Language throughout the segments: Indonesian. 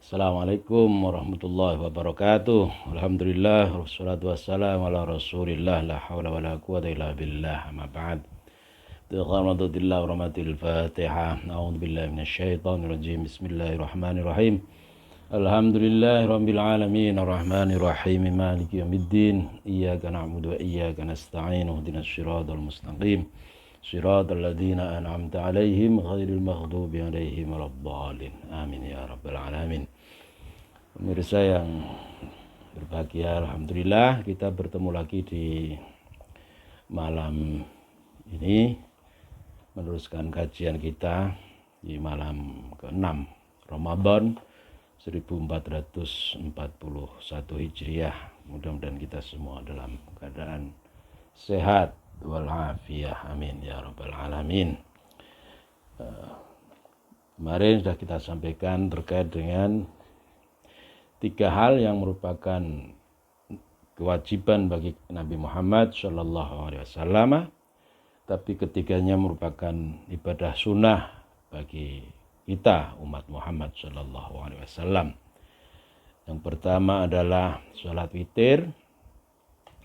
Assalamualaikum warahmatullahi wabarakatuh. Alhamdulillah wassalatu wassalamu ala Rasulillah la haula wala quwwata illa billah. Amma ba'd. Biqaradatillah wa rahmatil Fatihah. A'udzu billahi minasyaitonir rajim. Bismillahirrahmanirrahim. Alhamdulillahi rabbil alamin arrahmanir rahim maliki yaumiddin. Iyyaka na'budu wa iyyaka nasta'in. Ihdinas shiratal mustaqim. Shiratal ladzina an'amta 'alaihim ghairil maghdubi 'alaihim waladdallin. Amin ya rabbal alamin. Pemirsa yang berbahagia, alhamdulillah kita bertemu lagi di malam ini meneruskan kajian kita di malam ke-6 Ramadan 1441 Hijriah. Mudah-mudahan kita semua dalam keadaan sehat walafiat. Amin ya rabbal alamin. Kemarin sudah kita sampaikan terkait dengan 3 hal yang merupakan kewajiban bagi Nabi Muhammad SAW, tapi ketiganya merupakan ibadah sunnah bagi kita umat Muhammad SAW. Yang pertama adalah sholat witir,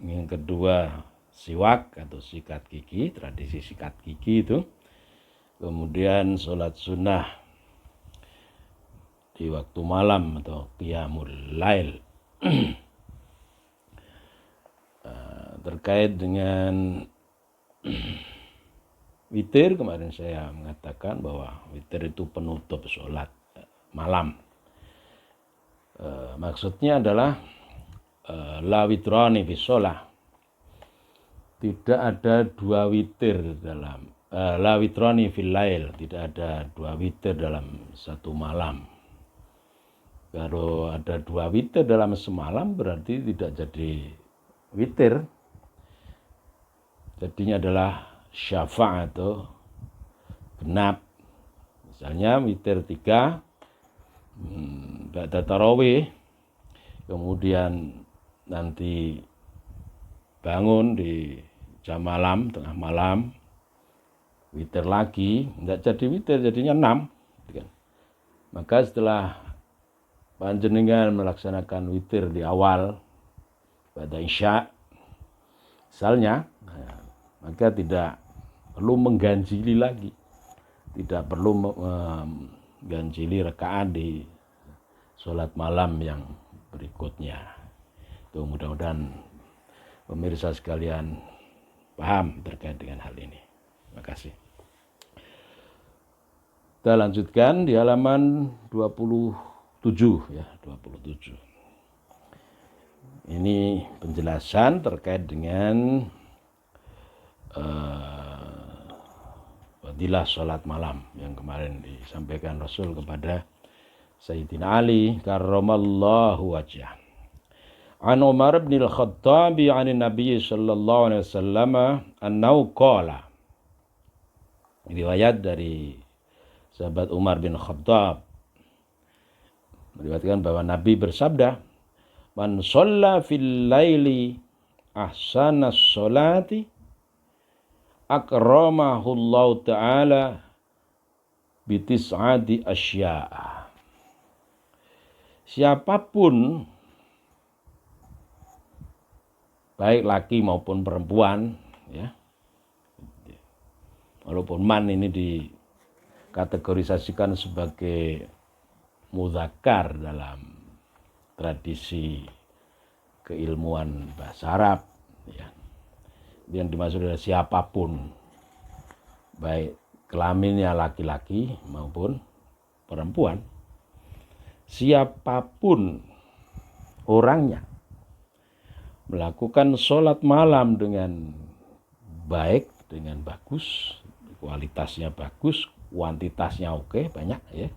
yang kedua siwak atau sikat gigi, tradisi sikat gigi itu, kemudian sholat sunnah di waktu malam atau qiyamul lail. Terkait dengan witir, kemarin saya mengatakan bahwa witir itu penutup sholat malam. Maksudnya adalah la witrani fi sholah, tidak ada 2 witir dalam la witrani fil lail, tidak ada 2 witir dalam satu malam. Kalau ada 2 witir dalam semalam berarti tidak jadi witir, jadinya adalah syafa' atau genap. Misalnya witir 3 ba'da tarawih, kemudian nanti bangun di jam malam, tengah malam, witir lagi, tidak jadi witir, jadinya 6. Maka setelah panjenengan melaksanakan witir di awal pada isya misalnya, maka tidak perlu mengganjili lagi, tidak perlu mengganjili rakaat di sholat malam yang berikutnya. Itu mudah-mudahan pemirsa sekalian paham terkait dengan hal ini. Terima kasih. Kita lanjutkan di halaman 27 ya, 27. Ini penjelasan terkait dengan fadilah sholat malam yang kemarin disampaikan Rasul kepada Sayyidina Ali karramallahu wajhah. An Umar bin al-Khattab an Nabi sallallahu alaihi wasallam annahu qala. Riwayat dari sahabat Umar bin Khattab meriwayatkan bahwa Nabi bersabda, "Man shalla fil laili ahsana sholati akramahullahu ta'ala bitis'ati asya'a." Siapapun, baik laki maupun perempuan, ya, walaupun man ini dikategorisasikan sebagai mudzakkar dalam tradisi keilmuan bahasa Arab, ya. Yang dimaksud adalah siapapun, baik kelaminnya laki-laki maupun perempuan, siapapun orangnya melakukan sholat malam dengan baik, dengan bagus, kualitasnya bagus, kuantitasnya oke, banyak ya,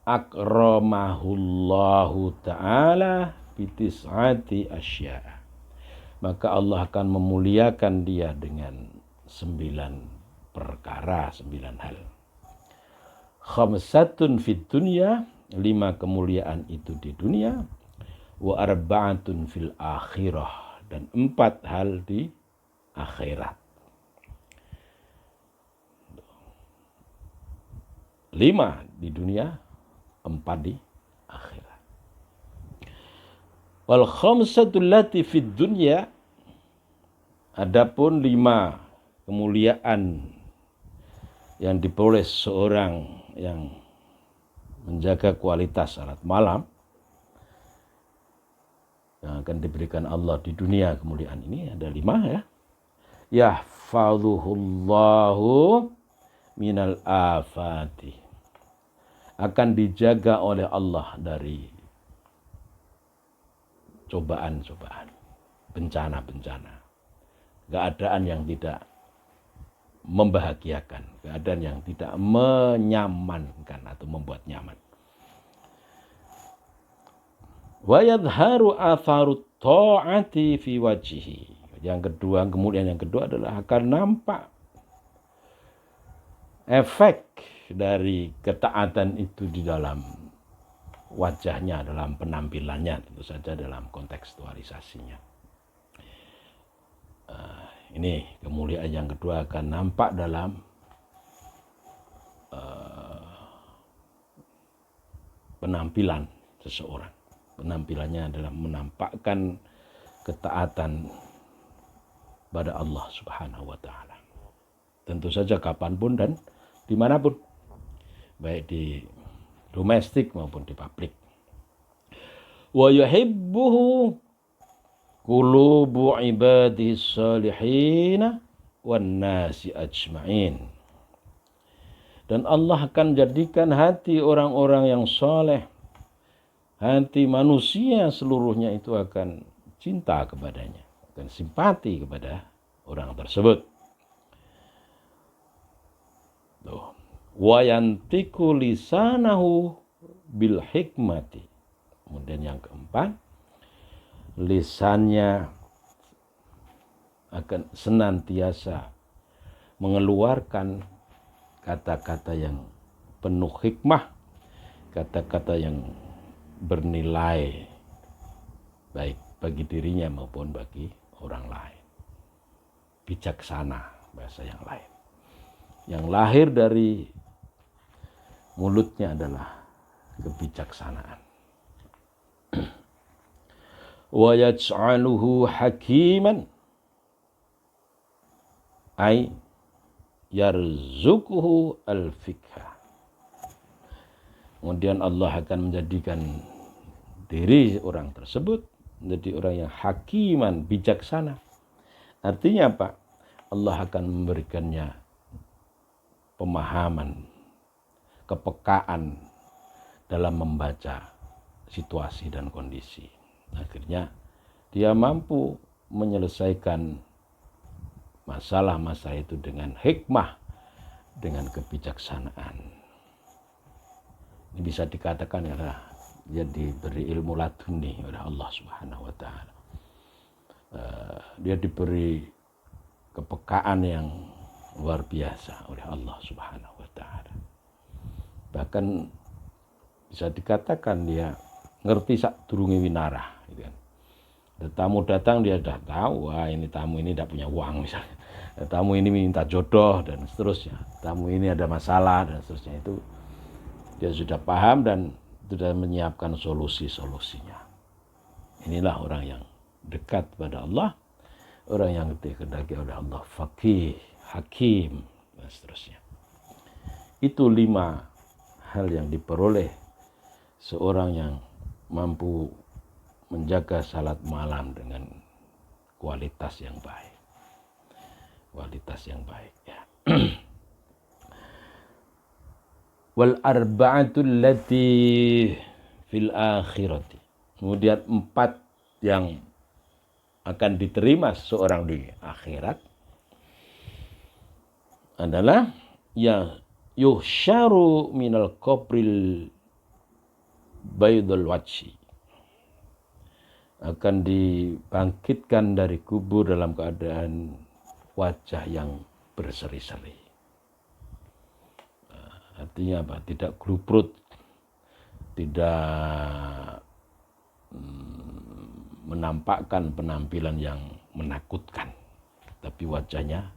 akramahullahu ta'ala bitis'ati asya'a, maka Allah akan memuliakan dia dengan 9 perkara, 9 hal. Khamsatun fid dunya, 5 kemuliaan itu di dunia, wa arba'atun fil akhirah, dan 4 hal di akhirat. 5 di dunia, 4 di Wal khamsatul lati fid dunya, adapun 5 kemuliaan yang diperoleh seorang yang menjaga kualitas salat malam, yang akan diberikan Allah di dunia kemuliaan ini ada 5 ya. Yahfazuhullahu minal afati, akan dijaga oleh Allah dari cobaan-cobaan, bencana-bencana, keadaan yang tidak membahagiakan, keadaan yang tidak menyamankan atau membuat nyaman. Wa yadharu atharu ta'ati fi wajhihi. Yang kedua, kemudian yang kedua adalah akan nampak efek dari ketaatan itu di dalam wajahnya, dalam penampilannya, tentu saja dalam kontekstualisasinya. Ini kemuliaan yang kedua akan nampak dalam penampilan seseorang. Penampilannya adalah menampakkan ketaatan pada Allah Subhanahu wa ta'ala. Tentu saja kapanpun dan dimanapun, baik di domestik maupun di publik. Wa yuhibbuhu qulubu ibadis salihin wan nasi ajma'in. Dan Allah akan jadikan hati orang-orang yang soleh, hati manusia seluruhnya itu akan cinta kepadanya, akan simpati kepada orang tersebut. Wa yantiku lisanahu bil hikmati. Kemudian yang keempat, lisannya akan senantiasa mengeluarkan kata-kata yang penuh hikmah, kata-kata yang bernilai baik bagi dirinya maupun bagi orang lain. Bijaksana, bahasa yang lain. Yang lahir dari mulutnya adalah kebijaksanaan. Wa yaj'aluhu hakiman, ay yarzuquhu al-fikha. Kemudian Allah akan menjadikan diri orang tersebut menjadi orang yang hakiman, bijaksana. Artinya apa? Allah akan memberikannya pemahaman, kepekaan dalam membaca situasi dan kondisi. Akhirnya dia mampu menyelesaikan masalah-masalah itu dengan hikmah, dengan kebijaksanaan. Ini bisa dikatakan adalah dia diberi ilmu laduni oleh Allah Subhanahu wa ta'ala. Dia diberi kepekaan yang luar biasa oleh Allah Subhanahu wa ta'ala. Bahkan bisa dikatakan dia ngerti sak durunge winarah gitu kan. Ada tamu datang dia sudah tahu, wah ini tamu ini tidak punya uang misalnya. Tamu ini minta jodoh dan seterusnya. Tamu ini ada masalah dan seterusnya, itu dia sudah paham dan sudah menyiapkan solusi-solusinya. Inilah orang yang dekat pada Allah, orang yang dikehendaki oleh Allah, faqih, hakim dan seterusnya. Itu 5 hal yang diperoleh seorang yang mampu menjaga salat malam dengan kualitas yang baik. Kualitas yang baik ya. Wal arba'atul lati fil akhirati. Kemudian 4 yang akan diterima seorang di akhirat adalah ya yuhsyaru minal qabril baydul wajhi, akan dibangkitkan dari kubur dalam keadaan wajah yang berseri-seri. Artinya apa? Tidak glubrut, tidak menampakkan penampilan yang menakutkan, tapi wajahnya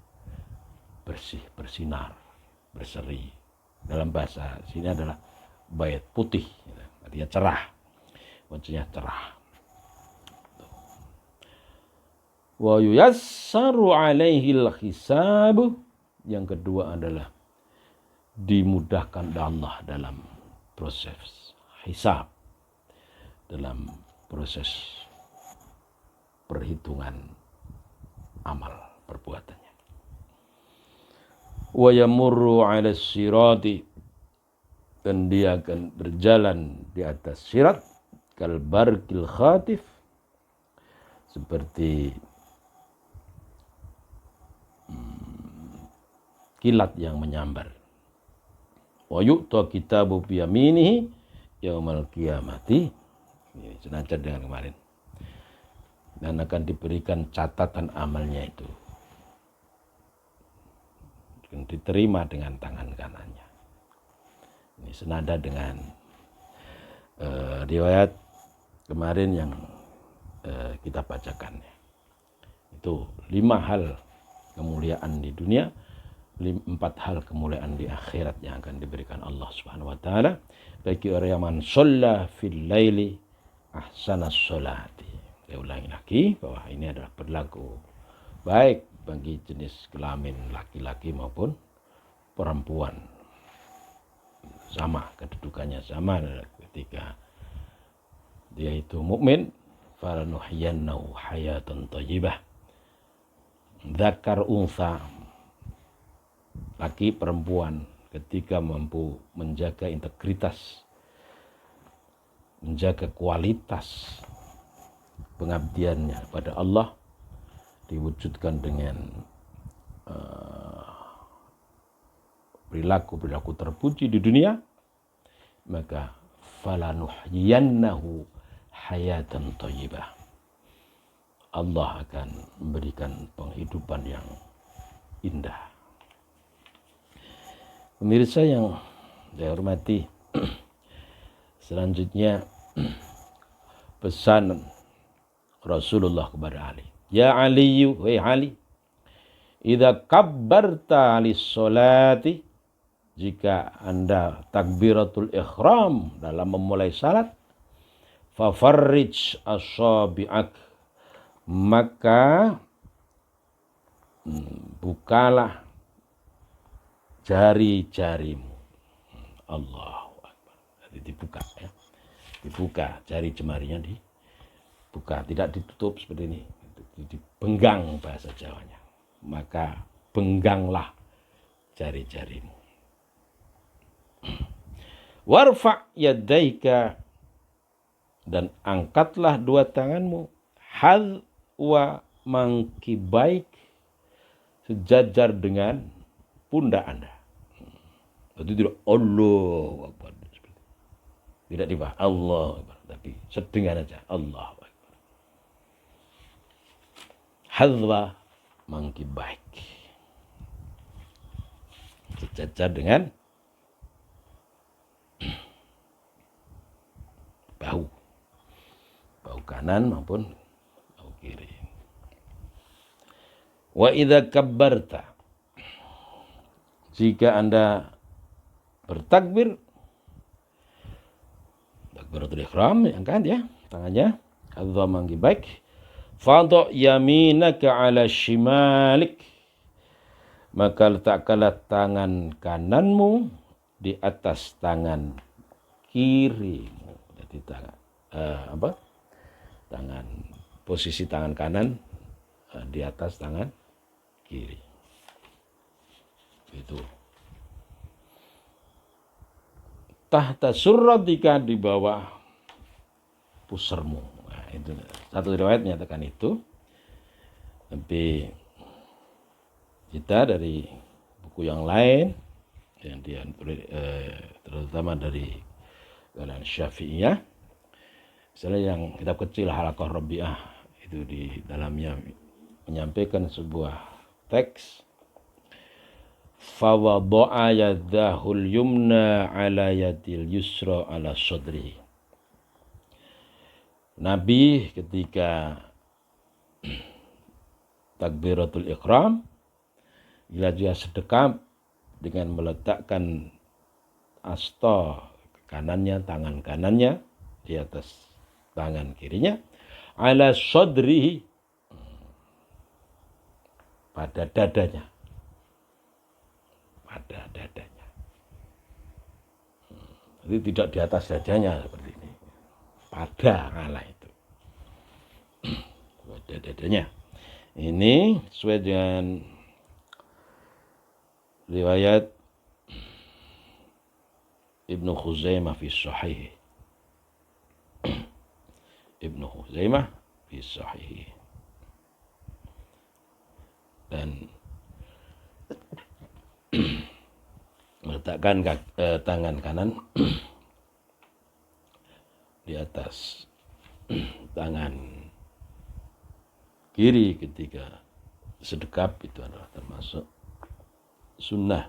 bersih, bersinar, berseri. Dalam bahasa sini adalah bayat putih, artinya cerah, wajahnya cerah. Wa yuyassaru alaihil hisab. Yang kedua adalah dimudahkan Allah dalam proses hisab, dalam proses perhitungan amal perbuatannya. Wa yamurru 'ala sirati, dan dia akan berjalan di atas sirat kal barqil khatif, seperti kilat yang menyambar. Wa yu'ta kitabu bi yaminihi yaumal qiyamati. Ini senada dengan kemarin. Dan akan diberikan catatan amalnya itu. Dan diterima dengan tangan kanannya. Ini senada dengan riwayat kemarin yang kita bacakan. Itu 5 hal kemuliaan di dunia, 4 hal kemuliaan di akhirat yang akan diberikan Allah Subhanahu wa taala bagi orang yang man shalla fil laili ahsanas sholati. Saya ulangi lagi bahwa ini adalah berlaku baik bagi jenis kelamin laki-laki maupun perempuan. Sama, kedudukannya sama ketika dia itu mukmin, falanuhyiyannahu hayatan thayyibah. Dzakar unsa, laki perempuan, ketika mampu menjaga integritas, menjaga kualitas pengabdiannya pada Allah, diwujudkan dengan perilaku terpuji di dunia, maka falanuhyiyannahu hayatan thayyibah. Allah akan memberikan penghidupan yang indah. Pemirsa yang saya hormati, selanjutnya pesan Rasulullah kepada Ali. Ya Aliyu, wahai Ali, idza kabbarta lis-sholati, jika Anda takbiratul ihram dalam memulai salat, fafarrij asabi'ak, maka bukalah jari-jarimu. Allahu Akbar. Jadi dibuka ya. Dibuka jari jemarinya, dibuka, tidak ditutup seperti ini. Dibenggang bahasa Jawanya. Maka bengganglah jari-jarimu. Warfa' yadaika, dan angkatlah 2 tanganmu, hadwa mangkibaik, sejajar dengan pundak Anda. Itu tidak Allahu Akbar. Tidak dibahas Allah Akbar, tapi sedengan aja Allah Akbar. Hadwa mangkibaik, sejajar dengan bahu kanan maupun bahu kiri. Wa idza kabbarta, jika Anda bertakbir, takbiratul ihram, angkat ya tangannya, hadza mangkibaik, fadha yaminaka ala shimalik, maka letakkanlah tangan kananmu di atas tangan kirimu. Jadi tangan, posisi tangan kanan di atas tangan kiri. Itu. Tahta surratika, di bawah pusermu. Nah, itu satu riwayat menyatakan itu. Tapi kita dari buku yang lain yang dia terutama dari kalangan Syafi'iyah, misalnya yang kitab kecil Halaqah Rabi'ah, itu di dalamnya menyampaikan sebuah teks, fawadha'a yadahul yumna ala yadil yusra ala sadri. Nabi ketika takbiratul ihram, bila dia sedekap dengan meletakkan asta kanannya, tangan kanannya di atas tangan kirinya, ala sadri, pada dadanya. Pada dadanya. Jadi tidak di atas dadanya seperti ini. Pada Allah itu. Pada dadanya. Ini sesuai dengan riwayat Ibnu Khuzaimah fi Sahih. Ibnu Khuzaimah fi Sahih. Dan meletakkan tangan kanan di atas tangan kiri ketika sedekap, itu adalah termasuk sunnahnya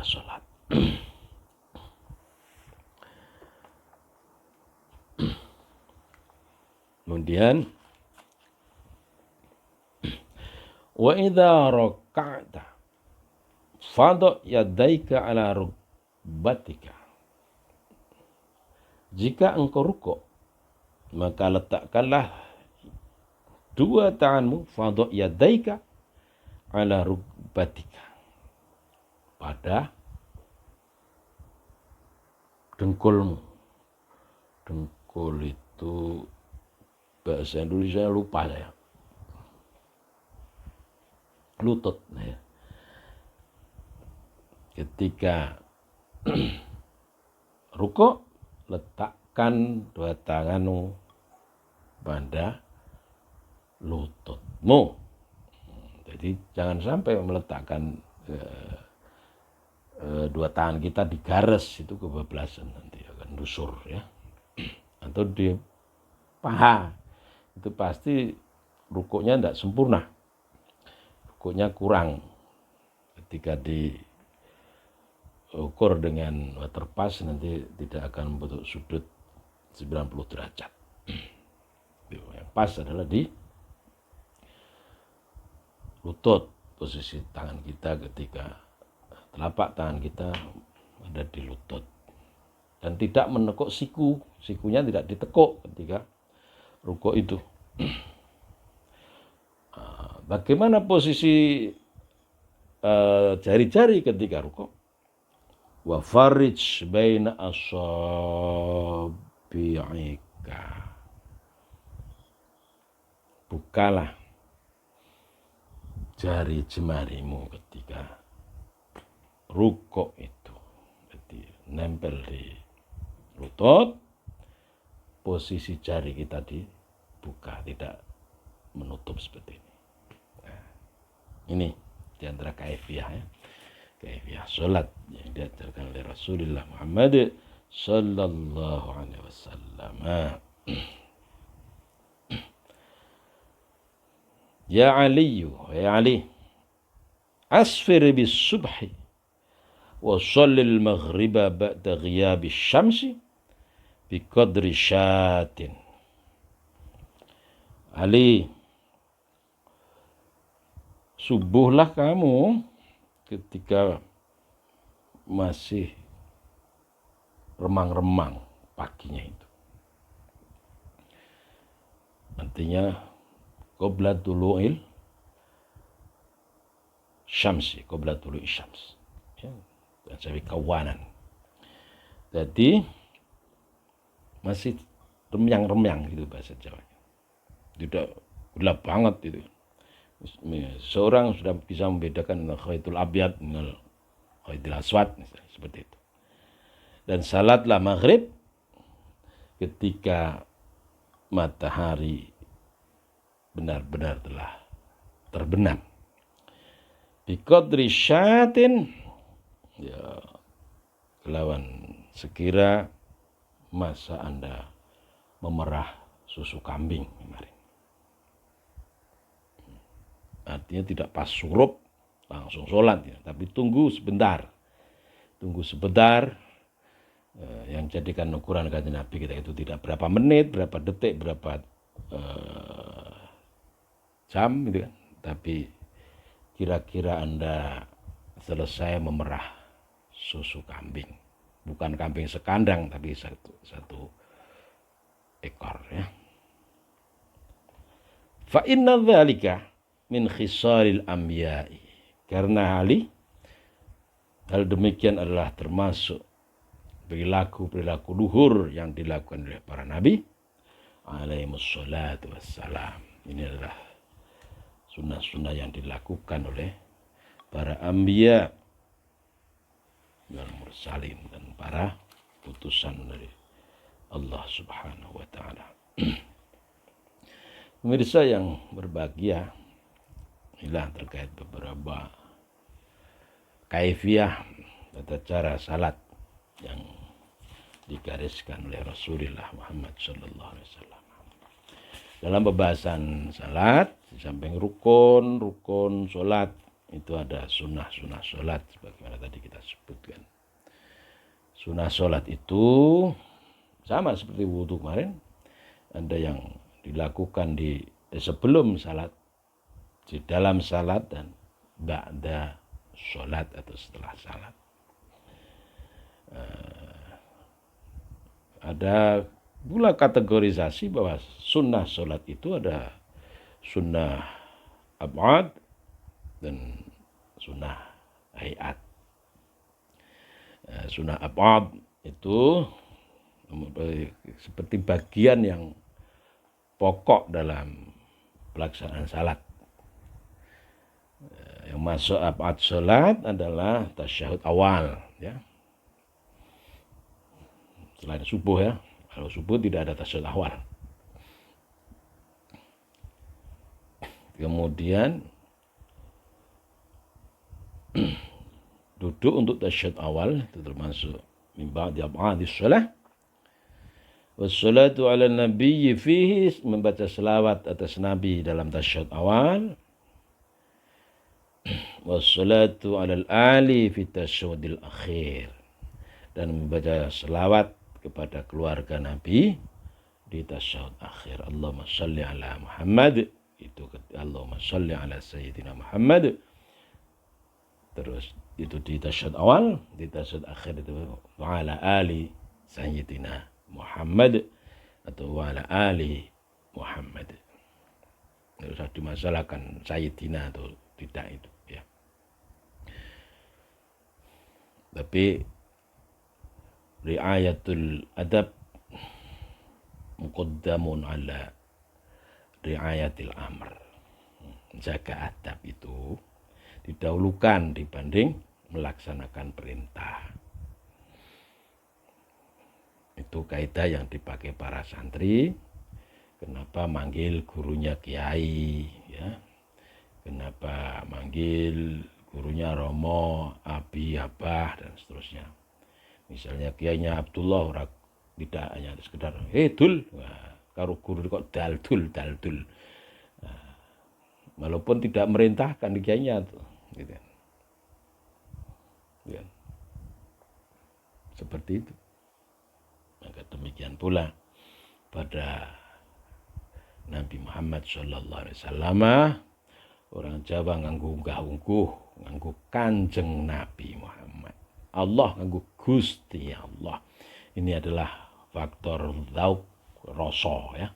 sholat. Kemudian wa idza raka'ta fadha yadaika ala rukbatika. Jika engkau rukuk, maka letakkanlah dua tanganmu fadha yadaika ala rukbatika, pada dengkulmu. Dengkul itu bahasa Indonesia lupa saya. Lutut. Ya. Ketika rukuk, letakkan dua tanganmu pada lututmu. Jadi jangan sampai meletakkan dua tangan kita di garis, itu kebablasan, nanti akan busur ya. Atau di paha, itu pasti rukuknya tidak sempurna, rukuknya kurang. Ketika diukur dengan waterpass nanti tidak akan membentuk sudut 90 derajat. Yang pas adalah di lutut, posisi tangan kita ketika telapak tangan kita ada di lutut, dan tidak menekuk sikunya tidak ditekuk ketika rukuk itu. Bagaimana posisi jari-jari ketika rukuk? Wa farij baina asabi'ika. Bukalah jari jemarimu ketika rukuk itu. Jadi nempel di lutut, posisi jari kita dibuka, tidak menutup seperti ini. Nah, ini di antara kaifiah ya. Kaifiah salat yang diajarkan oleh Rasulullah Muhammad sallallahu alaihi wasallam. Ya Ali, ya Ali, asfir bis subhi wa shalli al maghriba ba'da ghiyab asy-syamsi bi qadri syatin. Ali, subuhlah kamu ketika masih remang-remang paginya itu. Artinya qabla tulu'il syamsi, qabla tulu'il syams. Ya, dari kawanan. Jadi masih remyang-remyang gitu bahasa Jawa. Tidak gelap banget itu. Seorang sudah bisa membedakan khaitul abyad dengan khaitul aswad, seperti itu. Dan salatlah maghrib ketika matahari benar-benar telah terbenam. Bi qadri syatin, ya, kelawan sekira masa Anda memerah susu kambing kemarin. Artinya tidak pas surup langsung sholat ya, tapi tunggu sebentar. Yang jadikan ukuran kanjeng Nabi kita itu tidak berapa menit, berapa detik, berapa jam gitu kan, tapi kira-kira Anda selesai memerah susu kambing, bukan kambing sekandang tapi satu ekor ya. Fa inna dzalika, min khisalil anbiya'i. Karena hal demikian adalah termasuk perilaku luhur yang dilakukan oleh para nabi alaihissalatu wassalam. Ini adalah sunnah-sunnah yang dilakukan oleh para anbiya dan mursalin dan para putusan dari Allah Subhanahu wa taala. Pemirsa yang berbahagia, inilah terkait beberapa kaifiyah tata cara salat yang digariskan oleh Rasulullah Muhammad sallallahu alaihi wasallam. Dalam pembahasan salat, di samping rukun salat, itu ada sunnah salat sebagaimana tadi kita sebutkan. Sunnah salat itu sama seperti wudu kemarin, ada yang dilakukan sebelum salat, di dalam salat, dan ba'da salat atau setelah salat. Ada pula kategorisasi bahwa sunnah salat itu ada sunnah ab'ad dan sunnah hayat. Sunnah ab'ad itu seperti bagian yang pokok dalam pelaksanaan salat. Yang masuk ab'ad salat adalah tasyahud awal, ya. Selain subuh, ya. Kalau subuh tidak ada tasyahud awal. Kemudian duduk untuk tasyahud awal, itu termasuk min ba'di ab'adis shalah. Wassalatu ala nabiyyi fihi, membaca selawat atas nabi dalam tasyahud awal. Wassalatu ala al-ali fi tasyahudil akhir, dan membaca selawat kepada keluarga nabi di tasyahud akhir. Allahumma shalli ala Muhammad, itu Allahumma shalli ala sayyidina Muhammad. Terus itu di tasyahud awal, di tasyahud akhir itu wa ala ali sayyidina Muhammad atau wa ala ali Muhammad. Tidak usah dimasalahkan sayyidina atau tidak itu, ya. Tapi riayatul adab muqaddamun ala riayatil amr. Jaga adab itu didahulukan dibanding melaksanakan perintah. Itu kaidah yang dipakai para santri. Kenapa manggil gurunya kiai, ya? Kenapa manggil gurunya romo, abi, abah, dan seterusnya. Misalnya kiainya Abdullah, tidak hanya sekedar dul, karo guru kok daldul. Walaupun tidak merintahkan kiainya tuh, gitu. Ya. Seperti itu. Maka demikian pula pada Nabi Muhammad sallallahu alaihi wasallam, orang Jawa nganggo unggah-ungguh, nganggo Kanjeng Nabi Muhammad. Allah nganggo Gusti Allah. Ini adalah faktor dzauq, rasa, ya.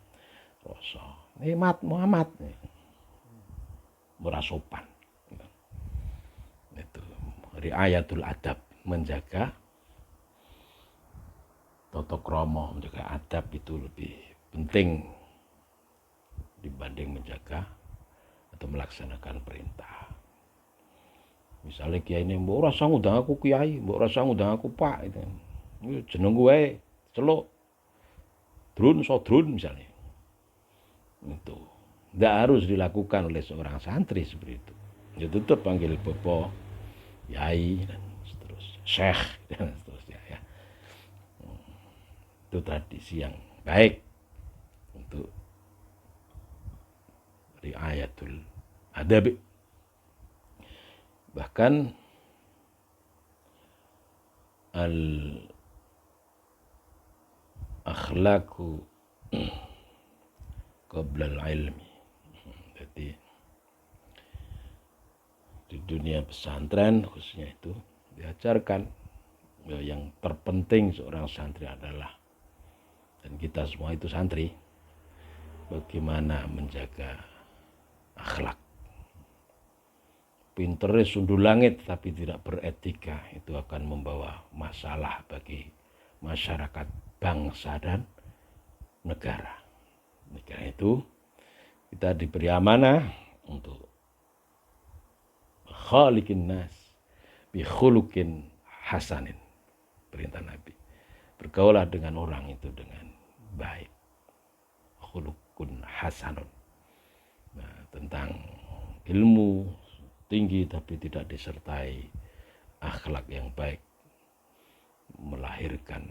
Rasa. Nikmat Muhammad. Murah sopan. Itu riayatul adab, menjaga tata krama, menjaga adab itu lebih penting dibanding menjaga atau melaksanakan perintah. Misalnya kiai ini, mbok ora usah ngundang aku kiai, mbok ora usah ngundang aku pak, itu. Jeneng gue celuk. Drun misalnya. Itu tidak harus dilakukan oleh seorang santri seperti itu. Ya tetap panggil bopo, yai, dan seterusnya, syekh, dan seterusnya, ya. Itu tradisi yang baik untuk riayatul adab. Bahkan al akhlaqu qabla al ilmi. Jadi di dunia pesantren khususnya itu diajarkan yang terpenting seorang santri adalah, dan kita semua itu santri, bagaimana menjaga akhlak, pintere sundul langit tapi tidak beretika, itu akan membawa masalah bagi masyarakat, bangsa dan negara. Karena itu kita diberi amanah untuk khaliqin nas bi khuluqin hasanin. Perintah Nabi, bergaulah dengan orang itu dengan baik, khuluqun hasanun. Nah, tentang ilmu tinggi tapi tidak disertai akhlak yang baik, melahirkan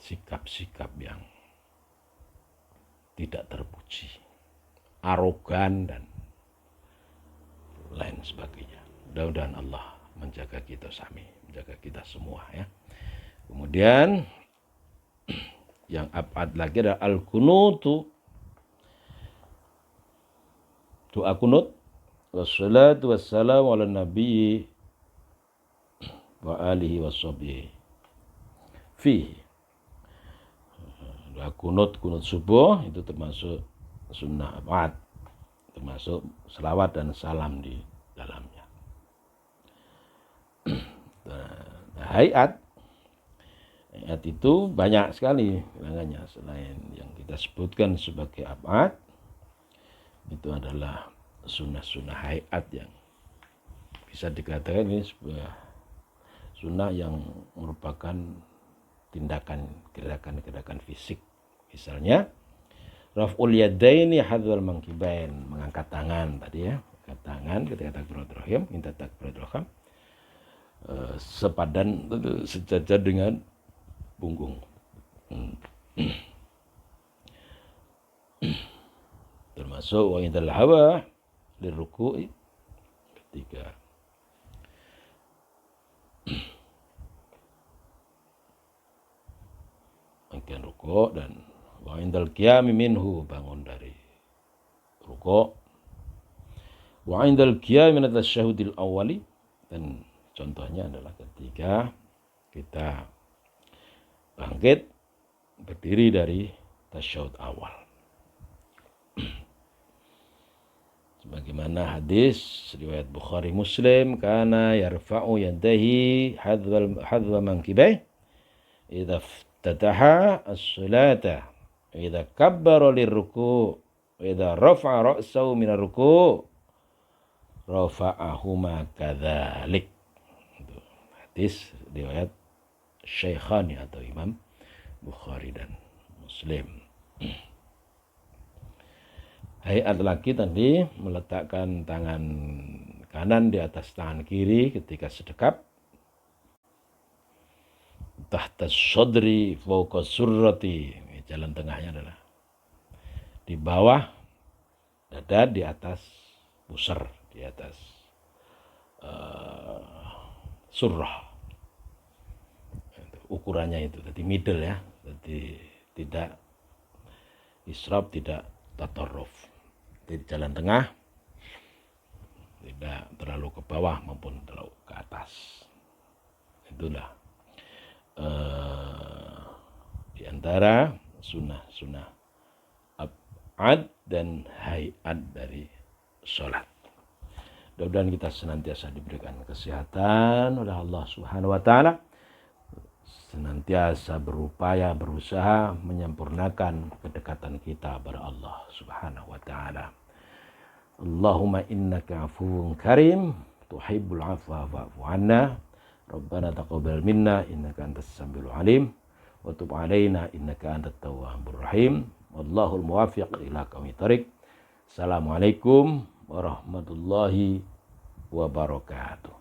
sikap-sikap yang tidak terpuji, arogan dan lain sebagainya. Mudah-mudahan Allah menjaga kita menjaga kita semua ya. Kemudian yang abad lagi adalah al-kunutu, doa kunut, wassalatu wassalamu ala nabiyyi wa alihi washabihi fihi. Doa kunut subuh itu termasuk sunnah abad, termasuk selawat dan salam di dalamnya. Hayat itu banyak sekali bilangannya, selain yang kita sebutkan sebagai abad, itu adalah sunnah-sunnah hayat yang bisa dikatakan ini sebuah sunnah yang merupakan tindakan gerakan fisik. Misalnya raf'ul yadaini hadzal mankibain, mengangkat tangan tadi ya, angkat tangan ketika takbiratul ihram, minta takbiratul ihram sepadan sejajar dengan punggung. Termasuk wa indal hawa liruku'i, ketika akan rukuk, dan wa indal qiyami minhu, bangun dari rukuk, wa indal qiyami min at-tasyahhudil awwali, dan contohnya adalah ketika kita bangkit berdiri dari tasyahud awal. Sebagaimana hadis riwayat Bukhari Muslim, kana yarfa'u yadayhi hadwa mankibai idza iftataha as-salata, idza kabbara lirruku', idza rafa'a ra'sahu min ar-ruku' rafa'ahuma kadzalik. Hadis riwayat Syekhani atau Imam Bukhari dan Muslim. Hayat lagi tadi meletakkan tangan kanan di atas tangan kiri ketika sedekap, tahta sodri fawqa surrati, jalan tengahnya adalah di bawah dada, di atas pusar, di atas surrah. Ukurannya itu tadi middle ya, jadi tidak israf, tidak tatarruf, di jalan tengah, tidak terlalu ke bawah maupun terlalu ke atas. Itulah di antara sunnah ab'ad dan hayat dari sholat. Mudah-mudahan kita senantiasa diberikan kesehatan oleh Allah Subhanahu wa Ta'ala, senantiasa berusaha menyempurnakan kedekatan kita kepada Allah Subhanahu wa Ta'ala. Allahumma innaka afuwun karim tuhibbul afwa fa'fu anna. Rabbana taqabbal minna innaka antas samiul alim wa tub alaina innaka antat tawwabur rahim. Wallahul muwaffiq ila aqwamit thoriq. Assalamualaikum warahmatullahi wabarakatuh.